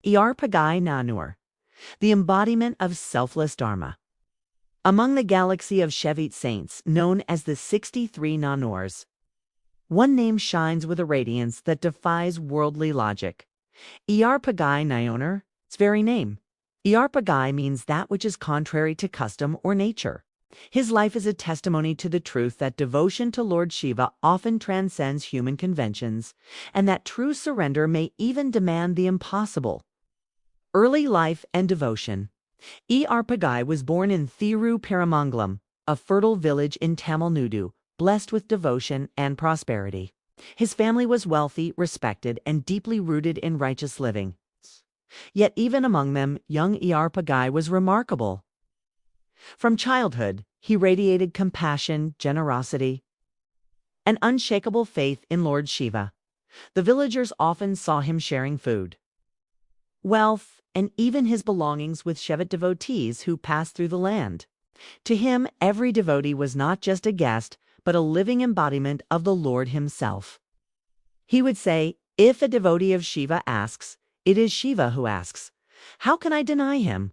Iyarpagai Nayanar, the embodiment of selfless Dharma. Among the galaxy of Shaivism saints, known as the 63 Nayanars, one name shines with a radiance that defies worldly logic. Iyarpagai Nayanar, its very name. Iyarpagai means that which is contrary to custom or nature. His life is a testimony to the truth that devotion to Lord Shiva often transcends human conventions, and that true surrender may even demand the impossible. Early life and devotion. Iyarpagai was born in Thiruperamanglam, a fertile village in Tamil Nadu, blessed with devotion and prosperity. His family was wealthy, respected, and deeply rooted in righteous living. Yet even among them, young Iyarpagai was remarkable. From childhood, he radiated compassion, generosity, and unshakable faith in Lord Shiva. The villagers often saw him sharing food, wealth, and even his belongings with Shiva devotees who passed through the land. To him, every devotee was not just a guest, but a living embodiment of the Lord himself. He would say, "If a devotee of Shiva asks, it is Shiva who asks. How can I deny him?"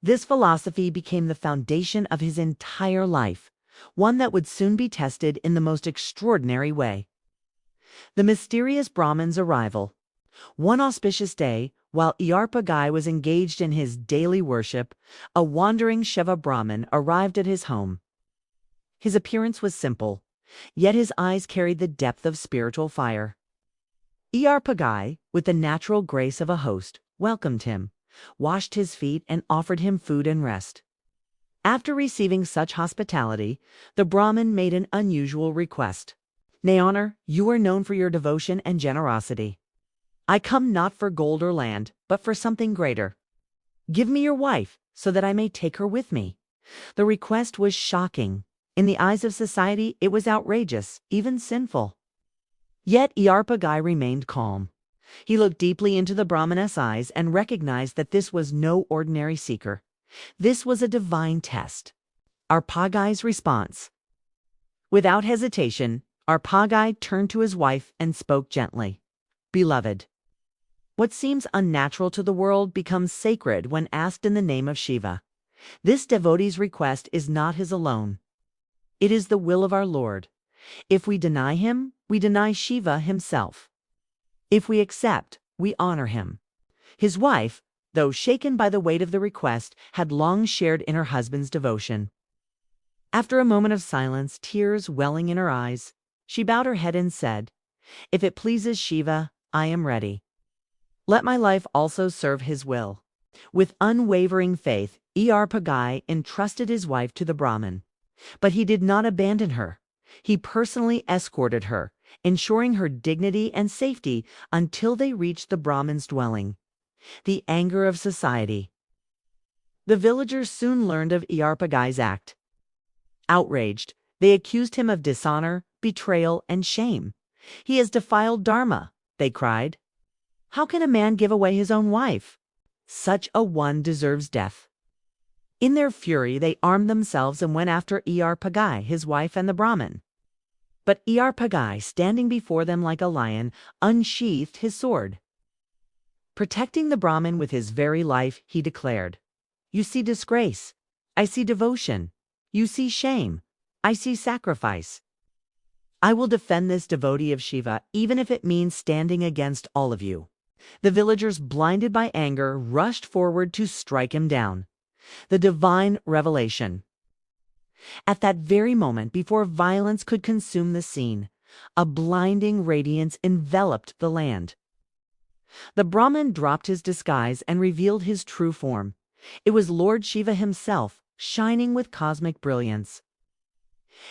This philosophy became the foundation of his entire life, one that would soon be tested in the most extraordinary way. The mysterious Brahman's arrival. One auspicious day, while Iyarpagai was engaged in his daily worship, a wandering Shiva Brahmin arrived at his home. His appearance was simple, yet his eyes carried the depth of spiritual fire. Iyarpagai, with the natural grace of a host, welcomed him, washed his feet, and offered him food and rest. After receiving such hospitality, the Brahmin made an unusual request. "Nayanar, you are known for your devotion and generosity. I come not for gold or land, but for something greater. Give me your wife, so that I may take her with me." The request was shocking. In the eyes of society, it was outrageous, even sinful. Yet Iyarpagai remained calm. He looked deeply into the Brahman's eyes and recognized that this was no ordinary seeker. This was a divine test. Iyarpagai's response. Without hesitation, Iyarpagai turned to his wife and spoke gently. "Beloved, what seems unnatural to the world becomes sacred when asked in the name of Shiva. This devotee's request is not his alone. It is the will of our Lord. If we deny him, we deny Shiva himself. If we accept, we honor him." His wife, though shaken by the weight of the request, had long shared in her husband's devotion. After a moment of silence, tears welling in her eyes, she bowed her head and said, "If it pleases Shiva, I am ready. Let my life also serve his will." With unwavering faith, Iyarpagai entrusted his wife to the Brahmin. But he did not abandon her. He personally escorted her, ensuring her dignity and safety until they reached the Brahmin's dwelling. The anger of society. The villagers soon learned of Iyarpagai's act. Outraged, they accused him of dishonor, betrayal, and shame. "He has defiled Dharma," they cried. "How can a man give away his own wife? Such a one deserves death." In their fury, they armed themselves and went after Iyarpagai, his wife, and the Brahmin. But Iyarpagai, standing before them like a lion, unsheathed his sword. Protecting the Brahmin with his very life, he declared, "You see disgrace. I see devotion. You see shame. I see sacrifice. I will defend this devotee of Shiva, even if it means standing against all of you." The villagers, blinded by anger, rushed forward to strike him down. The divine revelation. At that very moment, before violence could consume the scene, a blinding radiance enveloped the land. The Brahmin dropped his disguise and revealed his true form. It was Lord Shiva himself, shining with cosmic brilliance.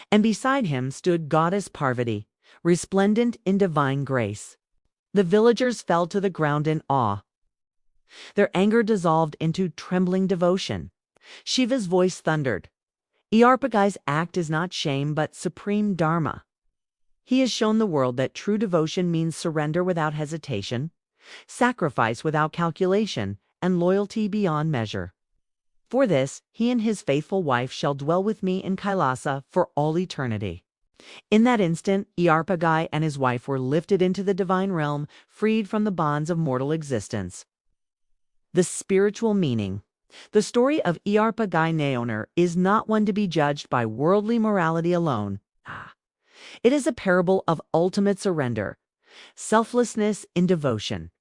And beside him stood Goddess Parvati, resplendent in divine grace. The villagers fell to the ground in awe. Their anger dissolved into trembling devotion. Shiva's voice thundered, "Iyarpagai's act is not shame but supreme Dharma. He has shown the world that true devotion means surrender without hesitation, sacrifice without calculation, and loyalty beyond measure. For this, he and his faithful wife shall dwell with me in Kailasa for all eternity." In that instant, Iyarpagai and his wife were lifted into the divine realm, freed from the bonds of mortal existence. The spiritual meaning. The story of Iyarpagai Nayanar is not one to be judged by worldly morality alone. It is a parable of ultimate surrender, selflessness in devotion.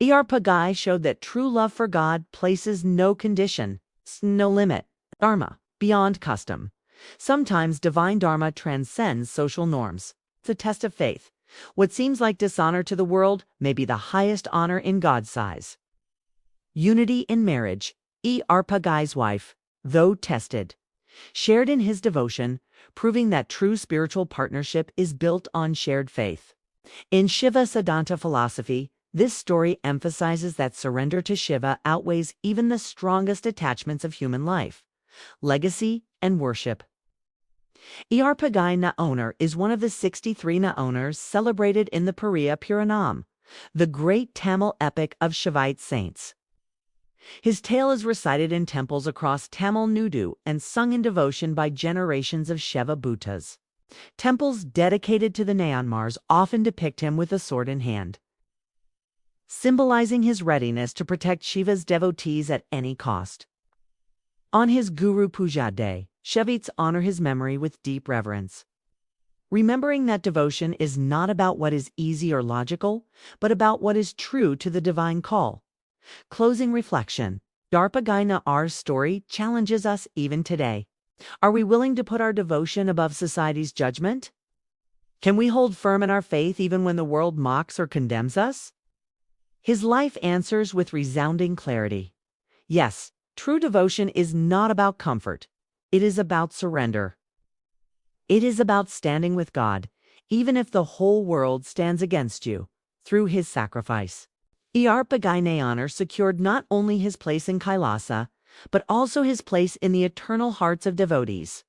Iyarpagai showed that true love for God places no condition, no limit, dharma, beyond custom. Sometimes divine dharma transcends social norms. It's a test of faith. What seems like dishonor to the world may be the highest honor in God's eyes. Unity in marriage. Iyarpagai's wife, though tested, shared in his devotion, proving that true spiritual partnership is built on shared faith. In Shiva Siddhanta philosophy, this story emphasizes that surrender to Shiva outweighs even the strongest attachments of human life, legacy, and worship. Iyarpagai Nayanar is one of the 63 Nayanars celebrated in the Periya Puranam, the great Tamil epic of Shaivite saints. His tale is recited in temples across Tamil Nadu and sung in devotion by generations of Shiva Bhuttas. Temples dedicated to the Nayanars often depict him with a sword in hand, symbolizing his readiness to protect Shiva's devotees at any cost. On his Guru Puja Day, Shaivites honor his memory with deep reverence, remembering that devotion is not about what is easy or logical, but about what is true to the divine call. Closing reflection. Iyarpagai Nayar's story challenges us even today. Are we willing to put our devotion above society's judgment? Can we hold firm in our faith even when the world mocks or condemns us? His life answers with resounding clarity. Yes, true devotion is not about comfort. It is about surrender. It is about standing with God, even if the whole world stands against you, through his sacrifice. Iyarpagai Nayanar secured not only his place in Kailasa, but also his place in the eternal hearts of devotees.